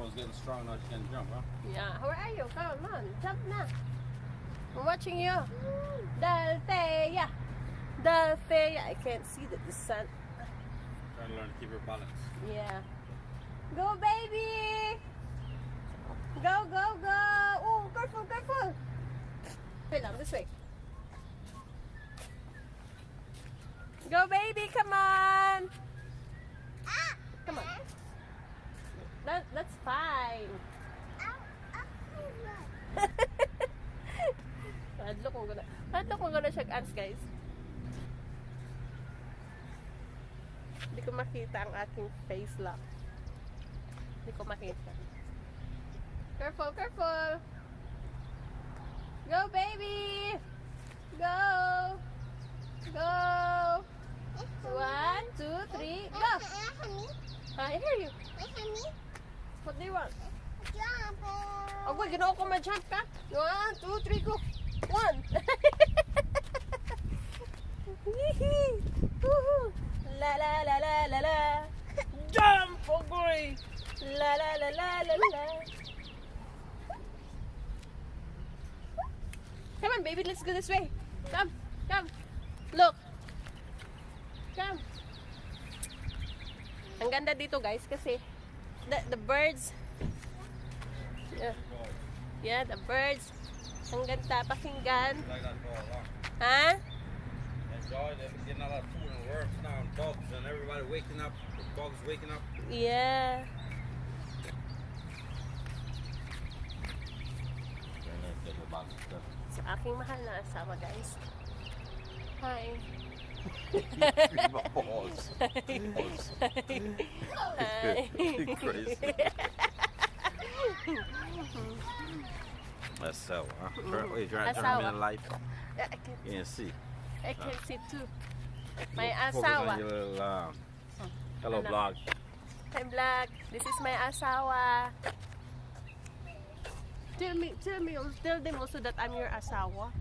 was getting strong now she can jump, huh? Yeah, where are you? Come on, jump na. I'm watching you. Daltiya. Daltiya. I can't see the sun. Trying to learn to keep her balance. Yeah. Go, baby! Go, go, go! Oh, careful, careful! Wait lang, this way. Go, baby, come on! Come on. That's fine. Padlo kong gana siya ants, guys. Hindi ko makita ang aking face lock. Hindi ko makita. Careful, careful! Go, baby! Go! Go! 1, 2, 3, go! I hear you. What do you want? Oh, wait, ginawa ko ma-jump ka? 1, 2, 3, go! 1! Yee-hee! Woohoo! La la la la la la! Jump, oh boy! La la la la la la! Come on, baby, let's go this way. Come, come. Look. Come. Ang ganda dito, guys, kasi the birds. Yeah, the birds. Ang ganda pakinggan. Like that for a while. Ha? Enjoy them getting a lot of food and worms now and bugs and everybody waking up. The bugs waking up. Yeah. Sa aking mahal na asawa, guys. Hi. Balls. Hi. Crazy. Asawa. Wait, trying to turn me the light. You can see. I can see too. My Focus asawa. on your little, hello, Anak. vlog. Hi, vlog. This is my asawa. Tell them also that I'm your asawa.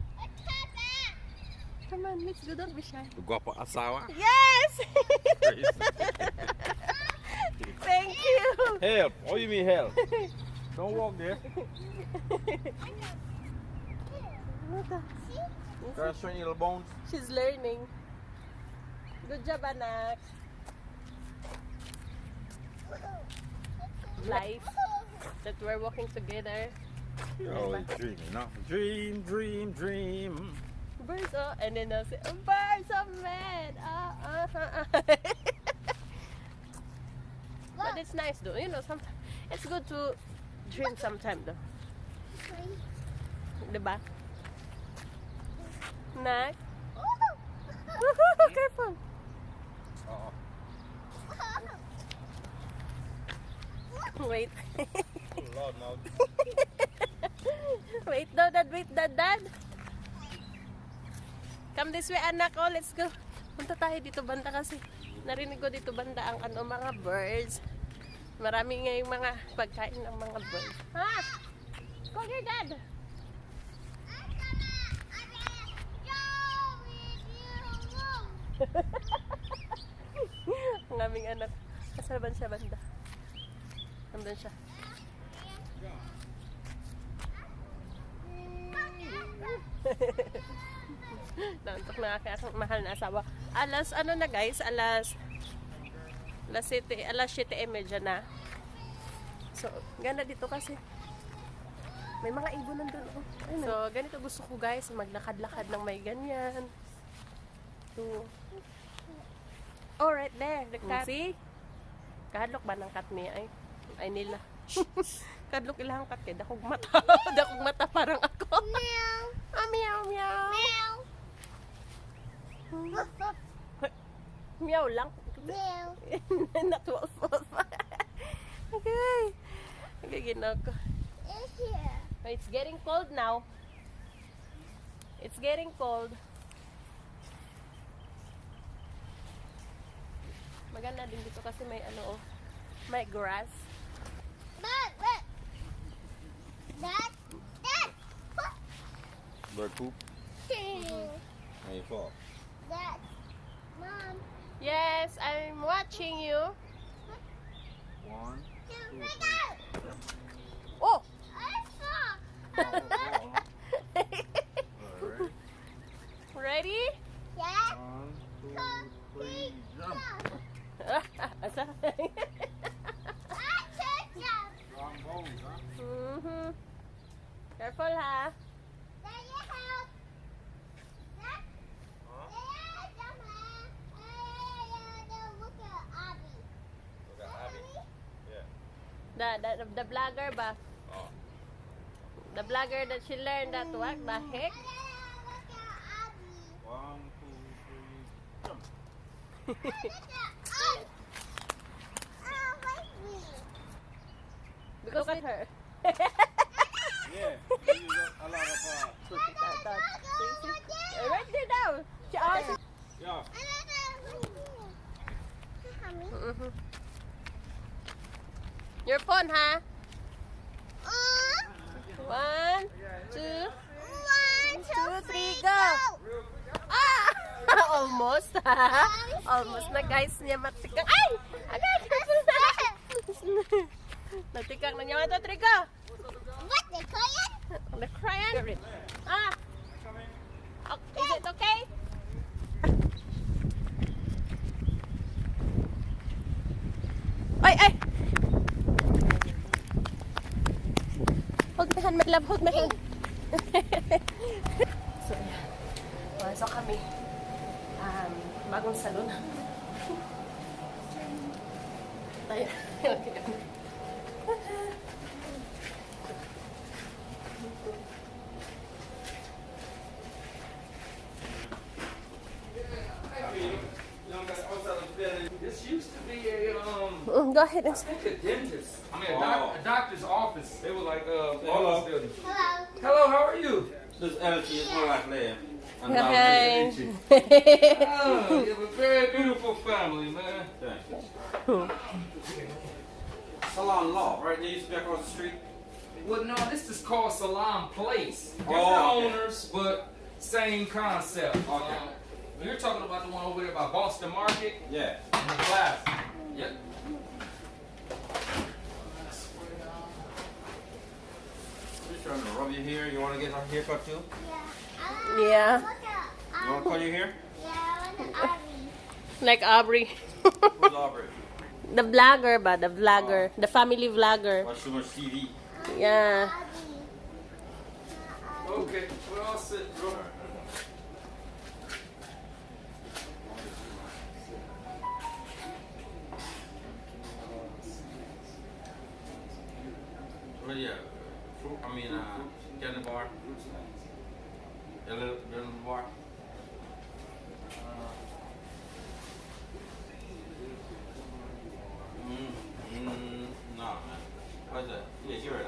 Come on, let's go. Don't be shy. Guapo asawa. Yes! Thank you. Help. What do you mean help? Don't walk there. Try to strain your little bones. She's learning. Good job, anak. Life that we're walking together. You're always dreaming, no? Dream, dream, dream. Birds, oh, and then they'll say, oh, birds of men. But it's nice though, you know, sometimes it's good to dream sometime though. Diba? Nak? Careful. Wait. Lord, no. Wait, dad. Come this way, anak. Oh, let's go. Punta tayo dito banda kasi narinig ko dito banda ang mga birds. Marami nga yung mga pagkain ng mga birds. Ha? Call your dad. Ang aming anak. Kasaban siya banda. Nandun siya. Nauntok na aking mahal na asawa. Alas 7 na. So, ganda dito kasi may mga ibon nandun. Oh. So, ganito gusto ko, guys, maglakad-lakad ng may ganyan. So, oh, right there, the cat. See? Kahadlok ba ng cat niya? Ay nila. Kadlok ilang cat kaya dakog mata. Dakog mata parang ako. Meow. Meow, meow. Meow. Meow lang. Meow. Not wolf. Okay. Okay, ginawa ko. It's getting cold now. It's getting cold. Maganda din dito kasi may may grass. Bird poop. How you fall? Mom. Yes, I'm watching you. 1, 2, 3. Careful, ha? Daddy, help. Dad, Huh? look at Abby. Look at Abby. Yeah. The vlogger ba? Oh. The vlogger that she learned that what the heck? Look at Abby. 1, 2, 3, jump. Look at Abby. Wait me. Look at her. Yeah. This is a lot of Right there now. She also. yeah. Mhm. Your phone, ha? 1, 2, 3, go! Ah! Almost, ha? Almost na, guys. Niya matikang. Ay! Agay! Natikang na niya. 1, 2, 3, go! What, the crayon? The crayon? Ah! Is it okay? Ay! Ay! Hold my hand, my love. Hold my hand. So, pasok kami. Bagong salon. Tayo. This used to be a Go ahead and I think a dentist. I mean, Oh. a doctor's office. They were like Hello. office buildings. Hello. Hello, how are you? This energy is more like Leia. And Hi. Oh, you have a very beautiful family, man. Salon Law, right? They used to be across the street. Well, no, this is called Salam Place. Different Oh, okay. owners, but same concept. Okay. You're talking about the one over there by Boston Market Yeah. and the glass. Yep. Just trying to rub your hair. You want to get a haircut too? Yeah. Look at You want to cut your hair? Yeah, I want Abby. Like Aubrey. Who's Aubrey? The vlogger ba? The vlogger. The family vlogger. Watch too much TV. Yeah. Okay, we're all set, bro. Well, yeah. Fruit, candy bar. A little bar. No, man. What's that? Yeah, you're right.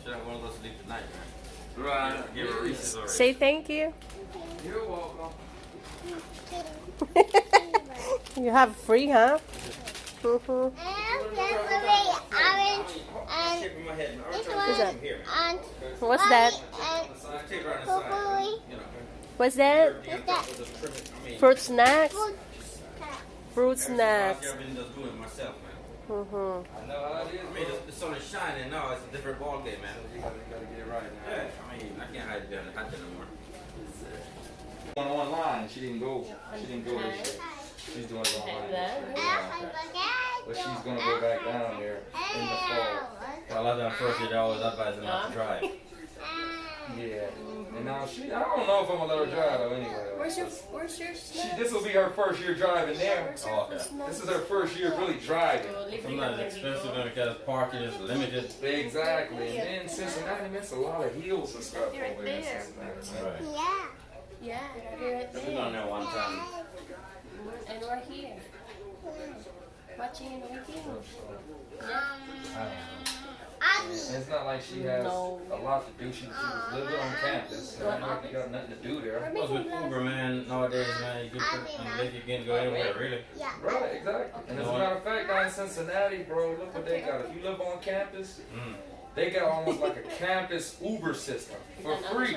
Should I want to go sleep tonight, man? Right. Give her Reese's already. Say thank you. You're welcome. You have free, huh? And orange and Shaking my head. this I'm one from here. and What's that? and Let's take her on the side. purpley. You know. What's that? Fruit snacks? Fruit snacks. I've been just doing it myself, man. I know how it is. I mean, the sun is shining now. It's a different ball game, man. You gotta get it right now. Yeah, I mean, I can't hide behind the hat anymore. Went online. She didn't go. She didn't go there. She's doing it online. But she's gonna go back down there in the fall. Well, I done first year, they always advise them not to drive. Yeah. And now I don't know if I'm gonna let her drive though anyway. Where's your This will be her first year driving there. Oh, okay. This is her first year really driving. Sometimes it's expensive because parking is limited. Exactly. And then Cincinnati, that's a lot of hills and stuff You're right over there in there. Cincinnati. Right. Yeah. Yeah, you're right I've been on there. there one time. And we're here. Watching and waiting. Abby. And it's not like she has No. a lot to do. She was living on campus. So I know you got nothing to do there. Plus with Uber, man, nowadays, man, you can go anywhere, really. Yeah. Right, exactly. And as a matter of fact, down in Cincinnati, bro, look what they got. If you live on campus, they got almost like a campus Uber system for free.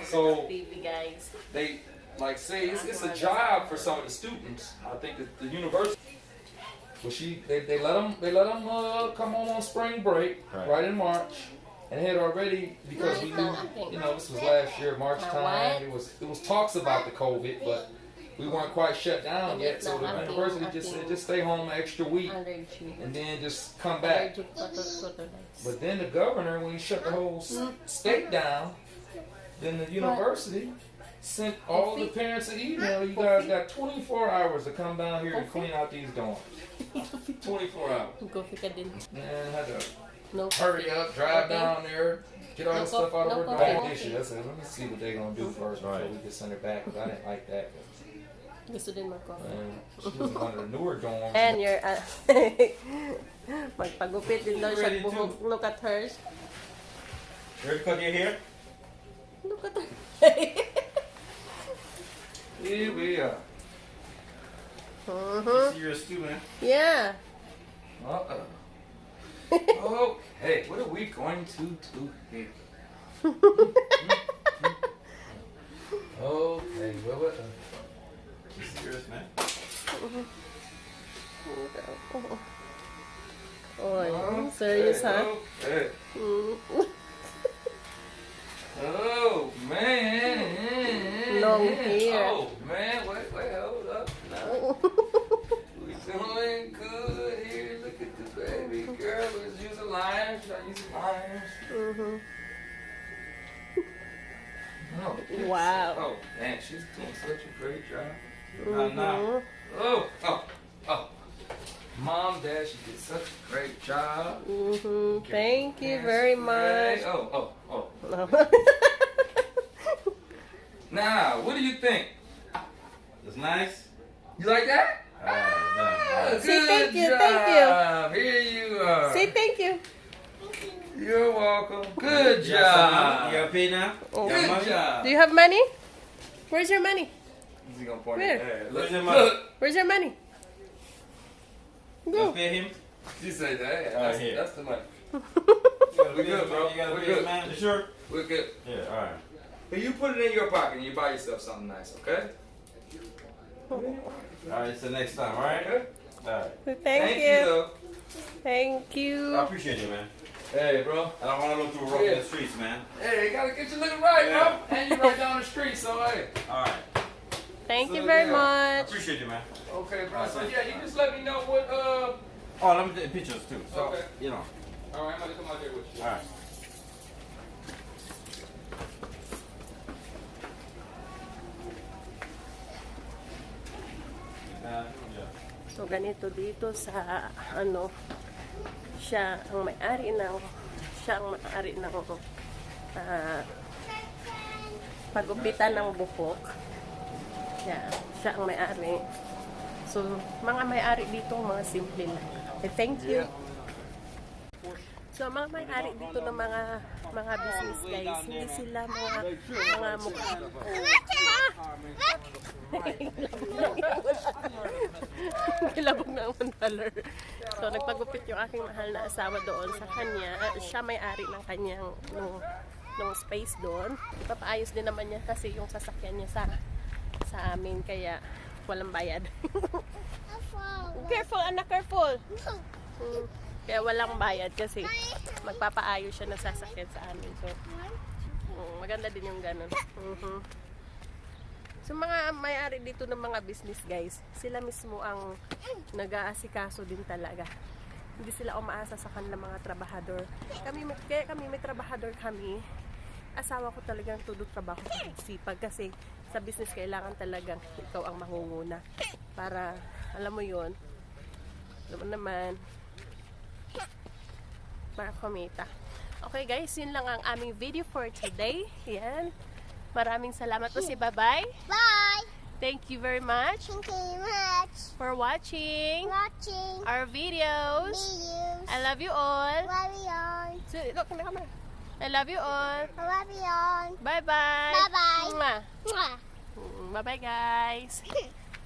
So guys. they like say it's a job for some of the students. I think that the university. Well, they let them come home on spring break right in March, and had already because we knew this was last year March time. It was talks about the COVID, but we weren't quite shut down yet, so the university just said just stay home an extra week Allergy. and then just come back. Allergic photolights. But then the governor, when he shut the whole state down, then the university sent all the parents an email. You guys got 24 hours to come down here and clean out these dorms. 24 hours. Coffee ka din. Man, had to No. hurry up, drive down there, get all the stuff out of her bag. coffee. I said, let me see what they're gonna do first before we can send her back. Cause I didn't like that. Gusto din mag-coffee. She was in one of the newer dorms. And you're magpagupit din daw siya buhok. Look at hers. Ready to cut your hair? Look at her. Here we are. See, you're a student. Yeah. Okay, what are we going to do here? Okay, what? You serious, man? Oh, serious, huh? Okay. Oh man. Long hair. Oh man, wait, hold up. Now. We doing good here. Look at the baby girl. Let's use a line. Should I use a line? Oh, yes. Wow. Oh man, she's doing such a great job. Now. Oh. Mom, Dad, she did such a great job. Thank you very much. Oh. Now, what do you think? It's nice. You like that? No. Say thank you, job. thank you. Here you are. Say thank you. You're welcome. Good You job. got paid now? Oh. You got Good money? job. Do you have money? Where's your money? Is he gonna point Where? it? Hey, Where's look, your money? look. Where's your money? You Go. pay him? She said that. Hey, Right here. that's the money. We good, bro. You gotta We pay good. him, man. You sure? We're good. Yeah, alright. But you put it in your pocket and you buy yourself something nice, okay? Alright, so next time, alright? Okay? Alright. Thank you. though. Thank I you. appreciate you, man. Hey, bro. I don't want to look through rough in the streets, man. Hey, you gotta get you looking right, Yeah. bro. And you right down the street, so hey. Alright. Thank So, you very yeah. I much. appreciate you, man. Okay, bro. So yeah, you just let me know what Oh, let me take pictures too. So, Okay. you know. Alright, I'm gonna come out there with you. Alright. So ganito dito sa siya ang may-ari ng pagupitan ng buhok. Yeah, siya ang may-ari. So mga may-ari dito mga simple lang. Thank you. So mga may-ari dito ng mga business guys, hindi sila mga mukha. Kilabog na ang $1. So nagpagupit yung aking mahal na asawa doon sa kanya. Siya may-ari ng kanyang nung space doon. Ipapaayos din naman niya kasi yung sasakyan niya sa amin, kaya walang bayad. Careful anak, careful. Kaya walang bayad kasi magpapaayos siya ng sasakyan sa amin. So maganda din yung ganun. So mga may-ari dito ng mga business guys, sila mismo ang nag-aasikaso din talaga. Hindi sila umaasa sa kanilang mga trabahador. Kaya kami may trabahador kami. Asawa ko talagang todo trabaho sipag kasi sa business kailangan talagang ikaw ang mangunguna para alam mo yon, naman para kumita. Okay guys, yun lang ang aming video for today. Yan. Maraming salamat po si bye-bye. Bye. Thank you very much Thank you very much for watching watching our videos. videos. I love you all. Love you all. So, look, na camera. I love you all. I love you all. Bye-bye. Bye-bye. Mwah. Mwah. Bye-bye guys.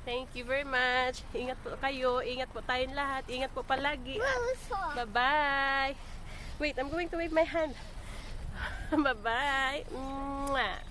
Thank you very much. Ingat po kayo. Ingat po tayong lahat. Ingat po palagi. Bye-bye. Wait, I'm going to wave my hand. Bye-bye. Mwah.